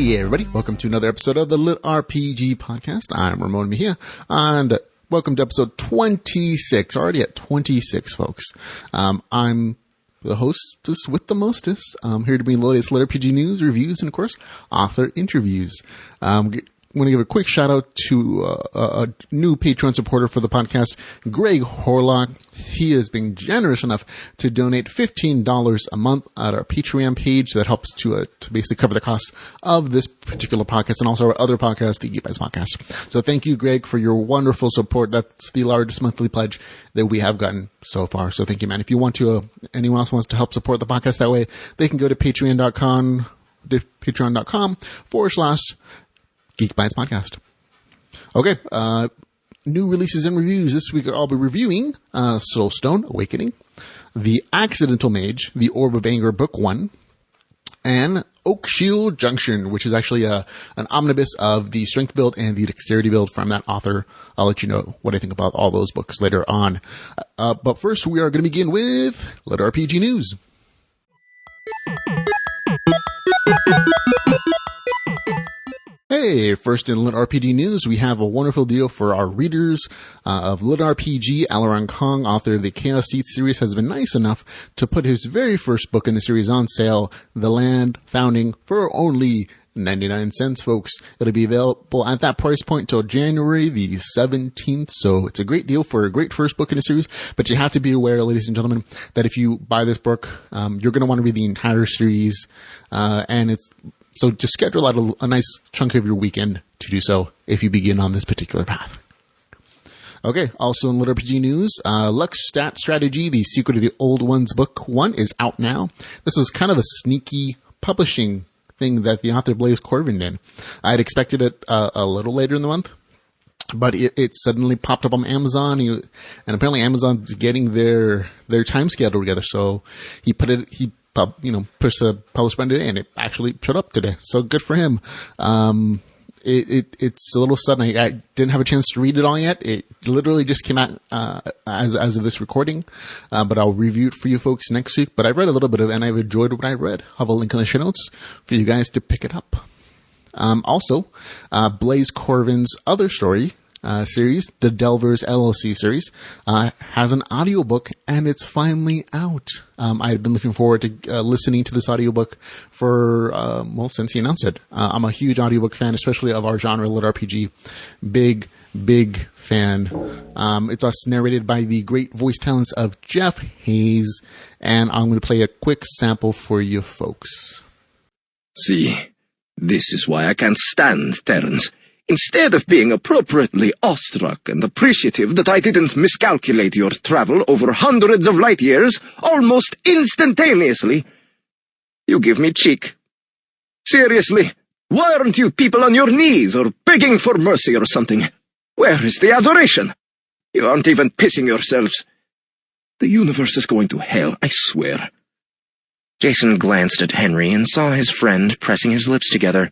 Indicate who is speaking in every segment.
Speaker 1: Hey everybody, welcome to another episode of the LitRPG podcast. I'm Ramon Mejia, and welcome to episode 26, already at 26 folks. I'm the hostess with the mostest. I'm here to bring the latest LitRPG news, reviews, and of course, author interviews. I'm going to give a quick shout out to a new Patreon supporter for the podcast, Greg Horlock. He has been generous enough to donate $15 a month at our Patreon page that helps to basically cover the costs of this particular podcast and also our other podcast, the Geek Bites podcast. So thank you, Greg, for your wonderful support. That's the largest monthly pledge that we have gotten so far. So thank you, man. If you want to, anyone else wants to help support the podcast that way, they can go to patreon.com /Geek Bites Podcast. Okay, new releases and reviews. This week I'll be reviewing Soulstone, Awakening, The Accidental Mage, The Orb of Anger, Book 1, and Oakshield Junction, which is actually an omnibus of the strength build and the dexterity build from that author. I'll let you know what I think about all those books later on. But first, we are going to begin with LitRPG news. Hey, first in LitRPG news, we have a wonderful deal for our readers of LitRPG. Alaron Kong, author of the Chaos Seed series, has been nice enough to put his very first book in the series on sale, The Land Founding, for only 99 cents, folks. It'll be available at that price point till January the 17th, so it's a great deal for a great first book in the series, but you have to be aware, ladies and gentlemen, that if you buy this book, you're going to want to read the entire series, so just schedule out a nice chunk of your weekend to do so if you begin on this particular path. Okay, also in LitRPG news, Lux Stat Strategy, The Secret of the Old Ones, Book 1 is out now. This was kind of a sneaky publishing thing that the author Blaze Corvin did. I had expected it a little later in the month, but it suddenly popped up on Amazon, and apparently Amazon's getting their time schedule together, so he pushed the publish button today, and it actually showed up today. So good for him. It's a little sudden. I didn't have a chance to read it all yet. It literally just came out as of this recording, but I'll review it for you folks next week. But I read a little bit of it, and I've enjoyed what I read. I'll have a link in the show notes for you guys to pick it up. Also, Blaze Corvin's other story series, the Delvers LLC series, has an audiobook, and it's finally out. I had been looking forward to listening to this audiobook for, since he announced it. I'm a huge audiobook fan, especially of our genre, LitRPG. Big fan. It's us narrated by the great voice talents of Jeff Hayes, and I'm going to play a quick sample for you folks.
Speaker 2: See, this is why I can't stand Terrans. Instead of being appropriately awestruck and appreciative that I didn't miscalculate your travel over hundreds of light years almost instantaneously, you give me cheek. Seriously, why aren't you people on your knees or begging for mercy or something? Where is the adoration? You aren't even pissing yourselves. The universe is going to hell, I swear.
Speaker 3: Jason glanced at Henry and saw his friend pressing his lips together.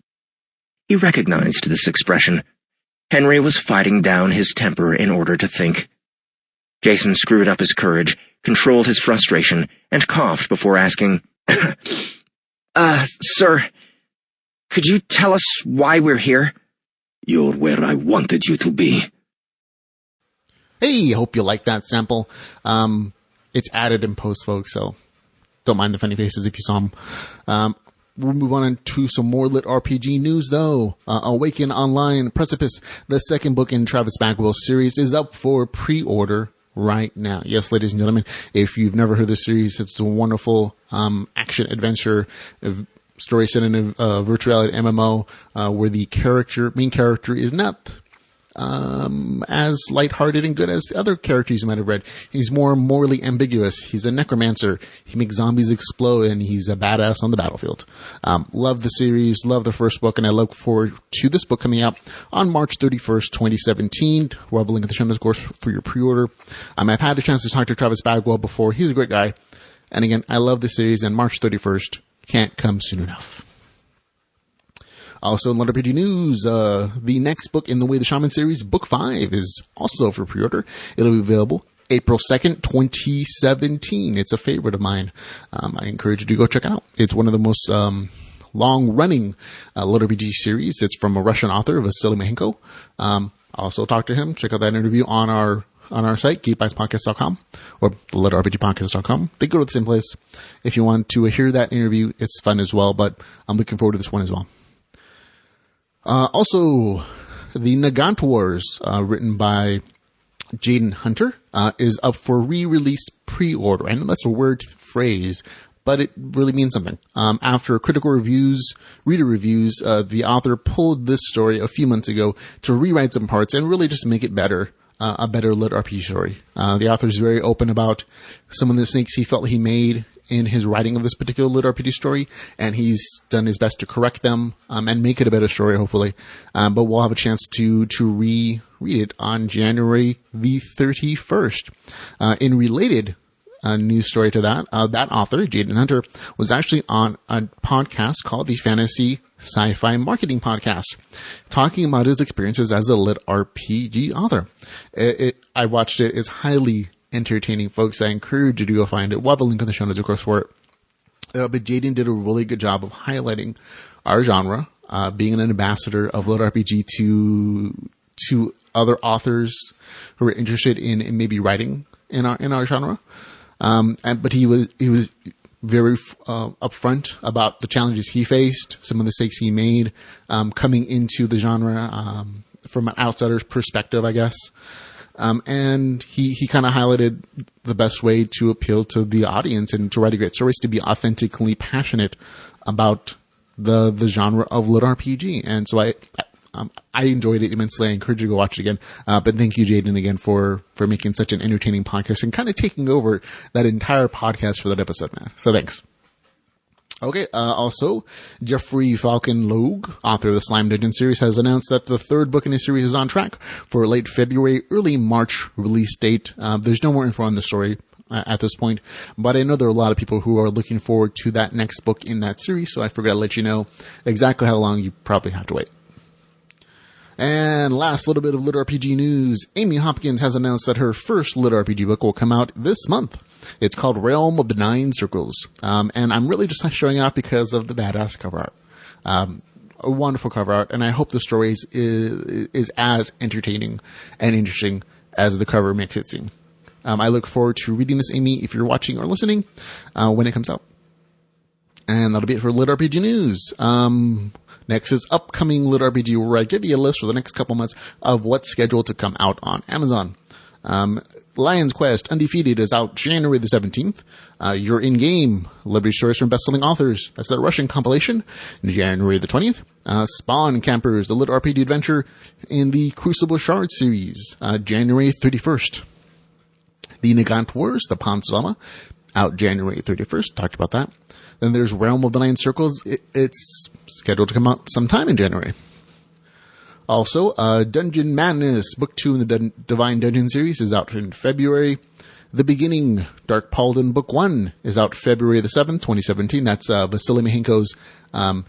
Speaker 3: He recognized this expression. Henry was fighting down his temper in order to think. Jason screwed up his courage, controlled his frustration, and coughed before asking,
Speaker 2: Sir,
Speaker 3: could you tell us why we're here?
Speaker 2: You're where I wanted you to be.
Speaker 1: Hey, hope you like that sample. It's added in post, folks, so don't mind the funny faces if you saw them. We'll move on to some more LitRPG news, though. Awaken Online Precipice, the second book in Travis Bagwell's series, is up for pre-order right now. Yes, ladies and gentlemen, if you've never heard this series, it's a wonderful action-adventure story set in a virtual reality MMO where the main character is not as lighthearted and good as the other characters you might have read. He's more morally ambiguous. He's a necromancer. He makes zombies explode, and he's a badass on the battlefield. Love the series, love the first book, and I look forward to this book coming out on March 31st, 2017. We'll have a link in the show notes, of course, for your pre-order. I've had a chance to talk to Travis Bagwell before. He's a great guy. And again, I love the series, and March 31st can't come soon enough. Also in LitRPG news, the next book in the Way the Shaman series, Book 5, is also for pre-order. It'll be available April 2nd, 2017. It's a favorite of mine. I encourage you to go check it out. It's one of the most long-running LitRPG series. It's from a Russian author, Vasily Mahenko. Also talk to him. Check out that interview on our site, geekbytespodcast.com or litrpgpodcast.com. They go to the same place. If you want to hear that interview, it's fun as well, but I'm looking forward to this one as well. Also, the Nagant Wars, written by Jaden Hunter, is up for re-release pre-order. I know that's a weird phrase, but it really means something. After critical reviews, reader reviews, the author pulled this story a few months ago to rewrite some parts and really just make it better. A better lit RPG story. The author is very open about some of the mistakes he felt he made in his writing of this particular lit RPG story, and he's done his best to correct them and make it a better story, hopefully. But we'll have a chance to reread it on January the 31st. In related news story to that, that author, Jaden Hunter, was actually on a podcast called the Fantasy Sci-Fi Marketing Podcast, talking about his experiences as a lit RPG author. I watched it. It's highly entertaining, folks. I encourage you to go find it. We'll have a link in the show notes, of course, for it. But Jaden did a really good job of highlighting our genre, being an ambassador of lit RPG to other authors who are interested in maybe writing in our genre. But he was very upfront about the challenges he faced, some of the mistakes he made coming into the genre from an outsider's perspective, I guess. And he kind of highlighted the best way to appeal to the audience and to write a great story is to be authentically passionate about the genre of lit RPG. And so I enjoyed it immensely. I encourage you to go watch it again. But thank you, Jaden, again for making such an entertaining podcast and kind of taking over that entire podcast for that episode, man. So thanks. Okay. Also, Jeffrey Falcon Logue, author of the Slime Dungeon series, has announced that the third book in his series is on track for a late February, early March release date. There's no more info on the story at this point, but I know there are a lot of people who are looking forward to that next book in that series. So I figured I'd let you know exactly how long you probably have to wait. And last little bit of LitRPG news. Amy Hopkins has announced that her first LitRPG book will come out this month. It's called Realm of the Nine Circles. And I'm really just showing it off because of the badass cover art. A wonderful cover art, and I hope the story is as entertaining and interesting as the cover makes it seem. I look forward to reading this, Amy, if you're watching or listening, when it comes out. And that'll be it for LitRPG news. Next is upcoming LitRPG, where I give you a list for the next couple months of what's scheduled to come out on Amazon. Lion's Quest Undefeated is out January the 17th. You're in Game, Liberty Stories from Bestselling Authors. That's that Russian compilation, January the 20th. Spawn Campers, the LitRPG adventure in the Crucible Shard series, January 31st. The Nagant Wars, the Pansrama, out January 31st. Talked about that. Then there's Realm of the Nine Circles. It's scheduled to come out sometime in January. Also, Dungeon Madness, Book 2 in the Divine Dungeon series is out in February. The Beginning, Dark Paladin, Book 1 is out February the 7th, 2017. That's Vasily Mahenko's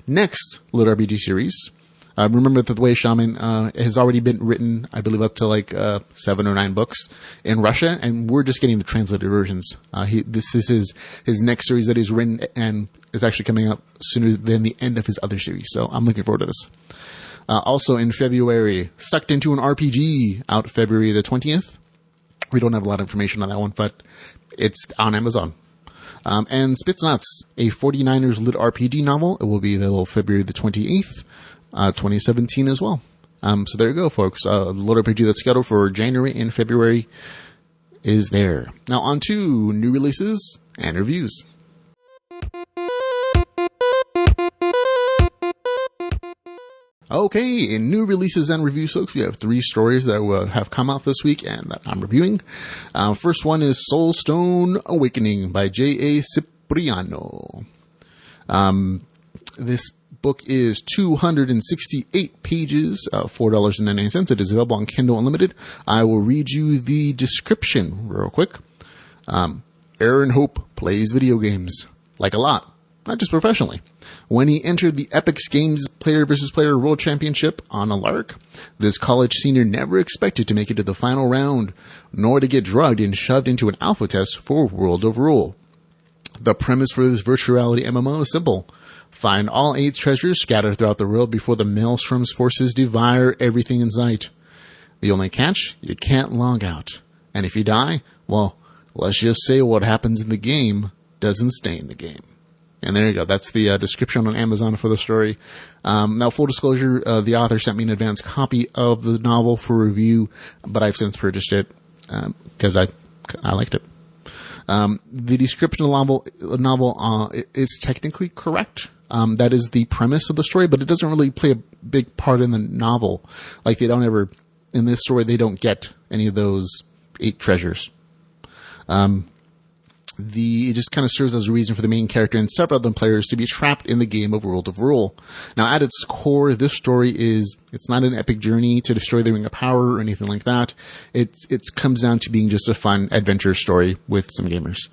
Speaker 1: next LitRPG series. Remember that The Way Shaman has already been written, I believe, up to like 7 or 9 books in Russia, and we're just getting the translated versions. This is his next series that he's written, and is actually coming out sooner than the end of his other series. So I'm looking forward to this. Also in February, Sucked Into an RPG, out February the 20th. We don't have a lot of information on that one, but it's on Amazon. And Spitznats, a 49ers lit RPG novel. It will be available February the 28th. 2017 as well. So there you go, folks. The LitRPG that's scheduled for January and February is there. Now on to new releases and reviews. Okay, in new releases and reviews, folks, we have 3 stories that will have come out this week and that I'm reviewing. First one is Soulstone Awakening by J.A. Cipriano. This book is 268 pages, $4.99. It is available on Kindle Unlimited. I will read you the description real quick. Aaron Hope plays video games, like a lot, not just professionally. When he entered the Epix Games Player vs. Player World Championship on a lark, this college senior never expected to make it to the final round, nor to get drugged and shoved into an alpha test for World of Rule. The premise for this virtual reality MMO is simple. Find all 8 treasures scattered throughout the world before the Maelstrom's forces devour everything in sight. The only catch, you can't log out. And if you die, well, let's just say what happens in the game doesn't stay in the game. And there you go. That's the description on Amazon for the story. Now, full disclosure, the author sent me an advanced copy of the novel for review, but I've since purchased it because I liked it. The description of the novel is technically correct. That is the premise of the story, but it doesn't really play a big part in the novel. Like, they don't ever, in this story, they don't get any of those 8 treasures. It just kind of serves as a reason for the main character and several other players to be trapped in the game of World of Rule. Now, at its core, this story it's not an epic journey to destroy the Ring of Power or anything like that. It comes down to being just a fun adventure story with some gamers.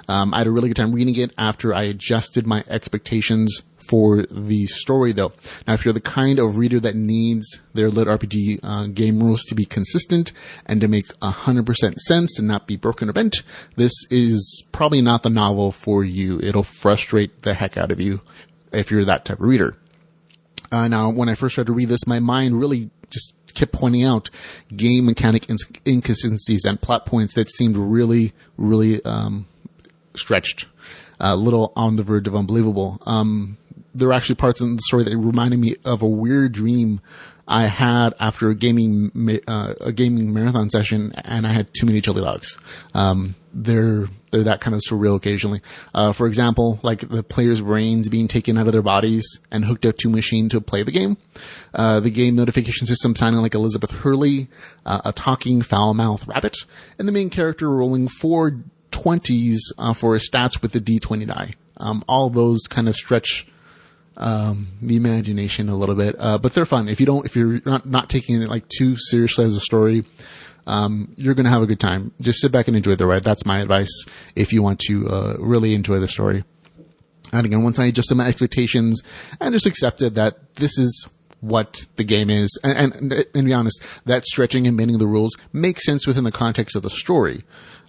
Speaker 1: I had a really good time reading it after I adjusted my expectations for the story, though. Now, if you're the kind of reader that needs their LitRPG game rules to be consistent and to make 100% sense and not be broken or bent, this is probably not the novel for you. It'll frustrate the heck out of you if you're that type of reader. Now, when I first started to read this, my mind really just kept pointing out game mechanic inconsistencies and plot points that seemed really, really stretched, a little on the verge of unbelievable. There were actually parts in the story that reminded me of a weird dream I had after a gaming marathon session, and I had too many chili dogs. They're that kind of surreal occasionally. For example, like the players' brains being taken out of their bodies and hooked up to a machine to play the game. The game notification system sounding like Elizabeth Hurley, a talking foul-mouthed rabbit, and the main character rolling 4 20s for his stats with the D20 die. All those kind of stretch the imagination a little bit, but they're fun. If you're not taking it like too seriously as a story, you're gonna have a good time. Just sit back and enjoy the ride. That's my advice if you want to really enjoy the story. And again, once I adjusted my expectations and just accepted that this is what the game is, and to be honest, that stretching and bending the rules makes sense within the context of the story.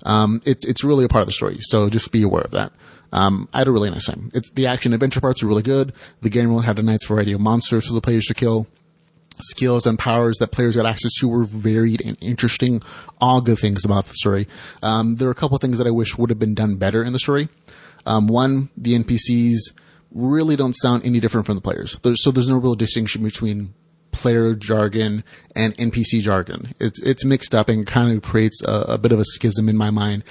Speaker 1: It's really a part of the story, so just be aware of that. I had a really nice time. The action adventure parts are really good. The game world had a nice variety of monsters for the players to kill. Skills and powers that players got access to were varied and interesting. All good things about the story. There are a couple of things that I wish would have been done better in the story. One, the NPCs really don't sound any different from the players. There's no real distinction between player jargon and NPC jargon. It's mixed up and kind of creates a bit of a schism in my mind.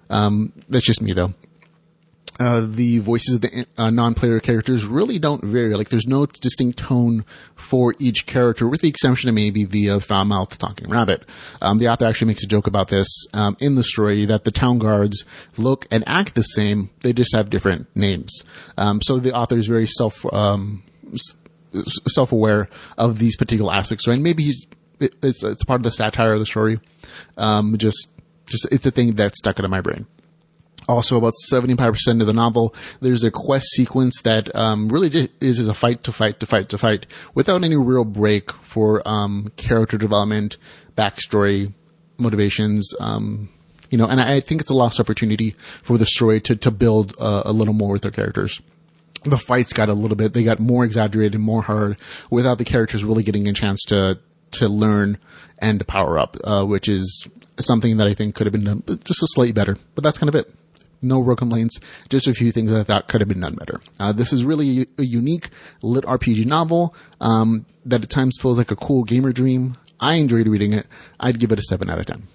Speaker 1: That's just me, though. The voices of the non-player characters really don't vary. Like, there's no distinct tone for each character, with the exception of maybe the foul-mouthed talking rabbit. The author actually makes a joke about this in the story, that the town guards look and act the same, they just have different names. So the author is very self-aware of these particular aspects, right? And maybe it's part of the satire of the story. Just it's a thing that's stuck into my brain. Also, about 75% of the novel, there's a quest sequence that really just is a fight to fight, without any real break for character development, backstory, motivations. And I think it's a lost opportunity for the story to build a little more with their characters. The fights they got more exaggerated, more hard, without the characters really getting a chance to learn and to power up, which is something that I think could have been done just a slightly better. But that's kind of it. No real complaints, just a few things that I thought could have been done better. This is really a unique lit RPG novel that at times feels like a cool gamer dream. I enjoyed reading it. I'd give it a 7 out of 10.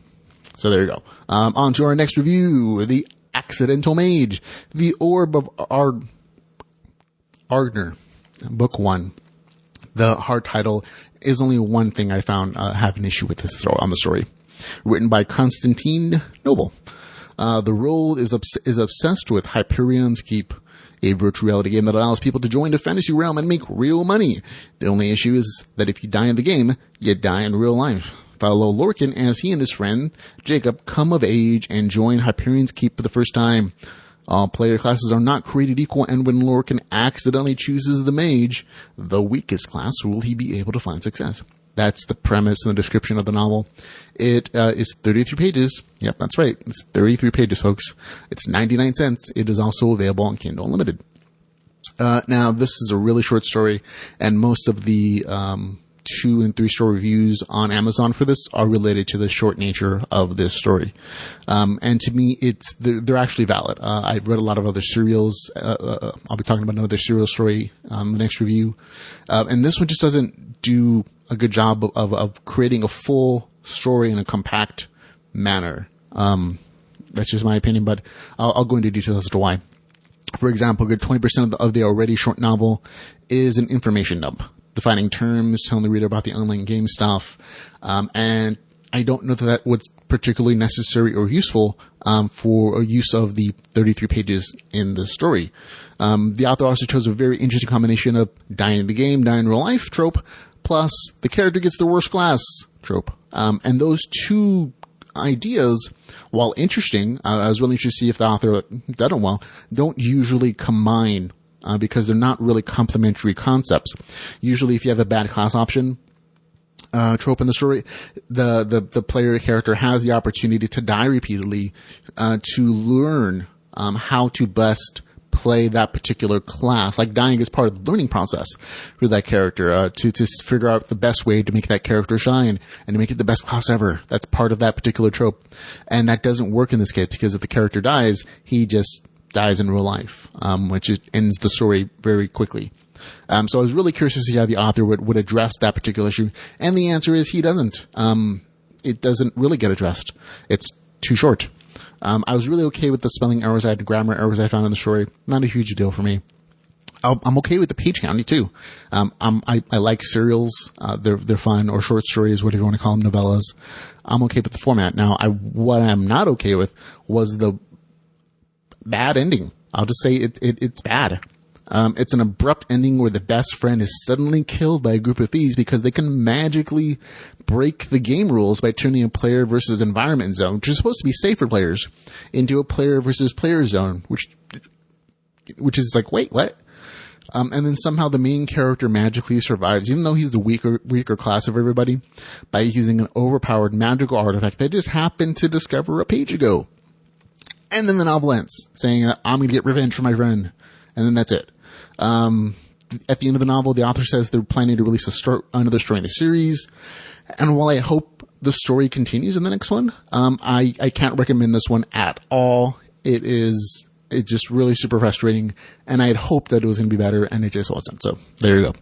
Speaker 1: So there you go. On to our next review, The Accidental Mage, The Orb of Agner, Book 1. The hard title is only one thing I found have an issue with this throw on the story. Written by Constantine Noble. The role is obsessed with Hyperion's Keep, a virtual reality game that allows people to join the fantasy realm and make real money. The only issue is that if you die in the game, you die in real life. Follow Lorcan as he and his friend, Jacob, come of age and join Hyperion's Keep for the first time. All player classes are not created equal, and when Lorcan accidentally chooses the mage, the weakest class, will he be able to find success? That's the premise and the description of the novel. It is 33 pages. Yep, that's right. It's 33 pages, folks. It's 99 cents. It is also available on Kindle Unlimited. Now, this is a really short story, and most of the 2 and 3 star reviews on Amazon for this are related to the short nature of this story. And to me, they're actually valid. I've read a lot of other serials. I'll be talking about another serial story the next review. And this one just doesn't do a good job of creating a full story in a compact manner. That's just my opinion, but I'll go into details as to why. For example, a good 20% of the already short novel is an information dump, defining terms, telling the reader about the online game stuff, and I don't know that was particularly necessary or useful for a use of the 33 pages in the story. The author also chose a very interesting combination of dying in the game, dying in real life trope, plus the character gets the worst class trope. And those two ideas, while interesting, I was really interested to see if the author did them well, don't usually combine because they're not really complementary concepts. Usually if you have a bad class option trope in the story, the player character has the opportunity to die repeatedly to learn how to best play that particular class. Like dying is part of the learning process for that character to figure out the best way to make that character shine and to make it the best class ever. That's part of that particular trope. And that doesn't work in this case because if the character dies, he just dies in real life, which ends the story very quickly. So I was really curious to see how the author would address that particular issue. And the answer is he doesn't. It doesn't really get addressed. It's too short. I was really okay with the spelling errors I had, the grammar errors I found in the story. Not a huge deal for me. I'm okay with the page counting too. I like serials. They're fun, or short stories, whatever you want to call them, novellas. I'm okay with the format. Now, what I'm not okay with was the bad ending. I'll just say it's bad. It's an abrupt ending where the best friend is suddenly killed by a group of thieves because they can magically break the game rules by turning a player versus environment zone, which is supposed to be safe for players, into a player versus player zone, which is like, wait, what? And then somehow the main character magically survives, even though he's the weaker class of everybody, by using an overpowered magical artifact they just happened to discover a page ago. And then the novel ends, saying, I'm going to get revenge for my friend. And then that's it. At the end of the novel, the author says they're planning to release another story in the series. And while I hope the story continues in the next one, I can't recommend this one at all. It's just really super frustrating. And I had hoped that it was going to be better, and it just wasn't. So there you go.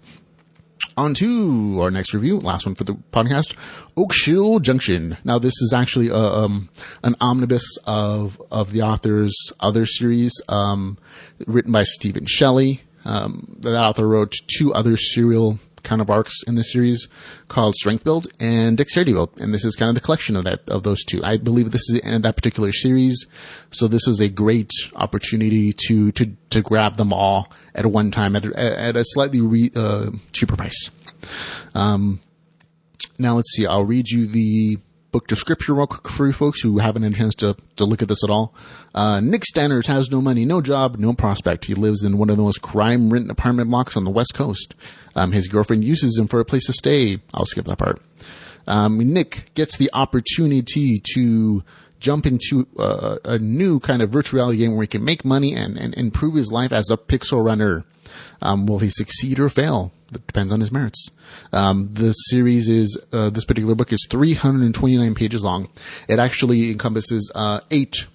Speaker 1: On to our next review, last one for the podcast, Oakshield Junction. Now, this is actually an omnibus of the author's other series, written by Stephen Shelley. The author wrote 2 other serial kind of arcs in the series called Strength Build and Dexterity Build, and this is kind of the collection of those 2. I believe this is the end of that particular series, so this is a great opportunity to grab them all at one time at a slightly cheaper price. Now let's see. I'll read you the book description real quick for you folks who haven't had a chance to look at this at all. Nick Stanners has no money, no job, no prospect. He lives in one of the most crime-ridden apartment blocks on the West Coast. His girlfriend uses him for a place to stay. I'll skip that part. Nick gets the opportunity to jump into a new kind of virtual reality game where he can make money and improve his life as a pixel runner. Will he succeed or fail? It depends on his merits. The series is, this particular book is 329 pages long. It actually encompasses 8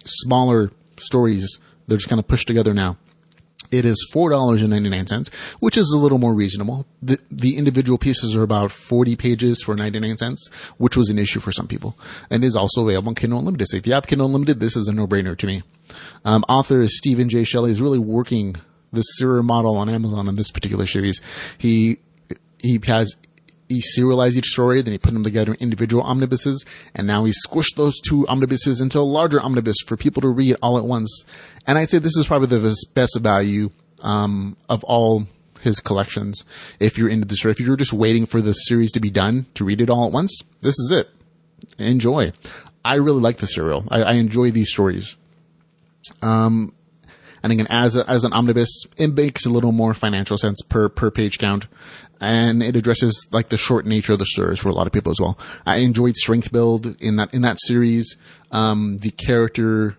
Speaker 1: smaller stories. They're just kind of pushed together now. It is $4.99, which is a little more reasonable. The individual pieces are about 40 pages for 99 cents, which was an issue for some people, and is also available on Kindle Unlimited. So if you have Kindle Unlimited, this is a no-brainer to me. Author Stephen J. Shelley is really working the serial model on Amazon in this particular series. He serialized each story, then he put them together in individual omnibuses, and now he squished those 2 omnibuses into a larger omnibus for people to read all at once. And I'd say this is probably the best value of all his collections. If you're into the story, if you're just waiting for the series to be done to read it all at once, this is it. Enjoy. I really like the serial. I enjoy these stories. And again, as an omnibus, it makes a little more financial sense per page count. And it addresses like the short nature of the stories for a lot of people as well. I enjoyed Strength Build in that series. The character,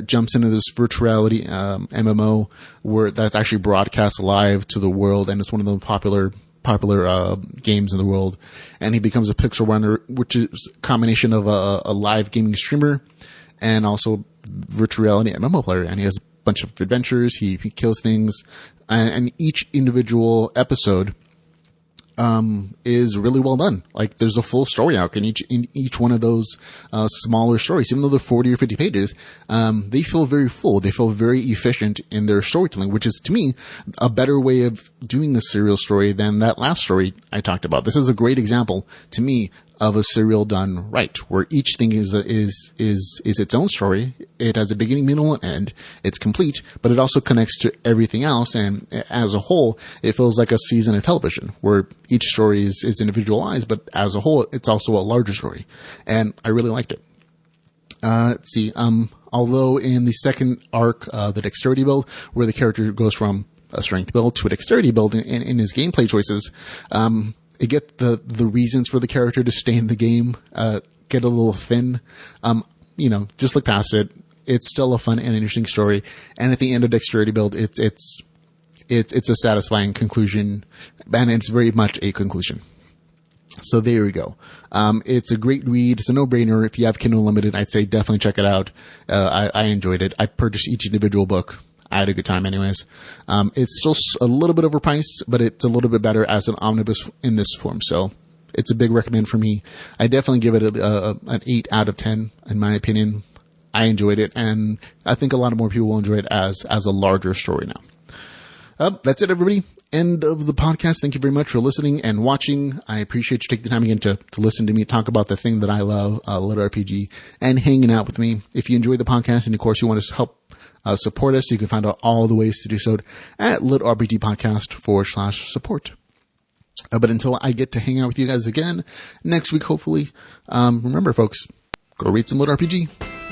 Speaker 1: jumps into this virtual reality MMO where that's actually broadcast live to the world, and it's one of the popular games in the world. And he becomes a pixel runner, which is a combination of a live gaming streamer and also virtual reality MMO player. And he has a bunch of adventures. He kills things, and each individual episode is really well done. Like, there's a full story arc in each one of those smaller stories. Even though they're 40 or 50 pages, they feel very full. They feel very efficient in their storytelling, which is, to me, a better way of doing a serial story than that last story I talked about. This is a great example, to me, of a serial done right, where each thing is its own story. It has a beginning, middle, and end. It's complete, but it also connects to everything else. And as a whole, it feels like a season of television where each story is individualized, but as a whole, it's also a larger story. And I really liked it. Let's see. Although in the second arc, the dexterity build, where the character goes from a strength build to a dexterity build in his gameplay choices, you get the reasons for the character to stay in the game, get a little thin. Just look past it. It's still a fun and interesting story. And at the end of dexterity build, it's a satisfying conclusion, and it's very much a conclusion. So there we go. It's a great read. It's a no-brainer. If you have Kindle Unlimited, I'd say definitely check it out. I enjoyed it. I purchased each individual book. I had a good time anyways. It's still a little bit overpriced, but it's a little bit better as an omnibus in this form. So it's a big recommend for me. I definitely give it an 8 out of 10, in my opinion. I enjoyed it, and I think a lot of more people will enjoy it as a larger story now. That's it, everybody. End of the podcast. Thank you very much for listening and watching. I appreciate you taking the time again to listen to me talk about the thing that I love, LitRPG, and hanging out with me. If you enjoyed the podcast and, of course, you want to help support us, you can find out all the ways to do so at litrpgpodcast.com/support. But until I get to hang out with you guys again next week, hopefully, remember, folks, go read some LitRPG.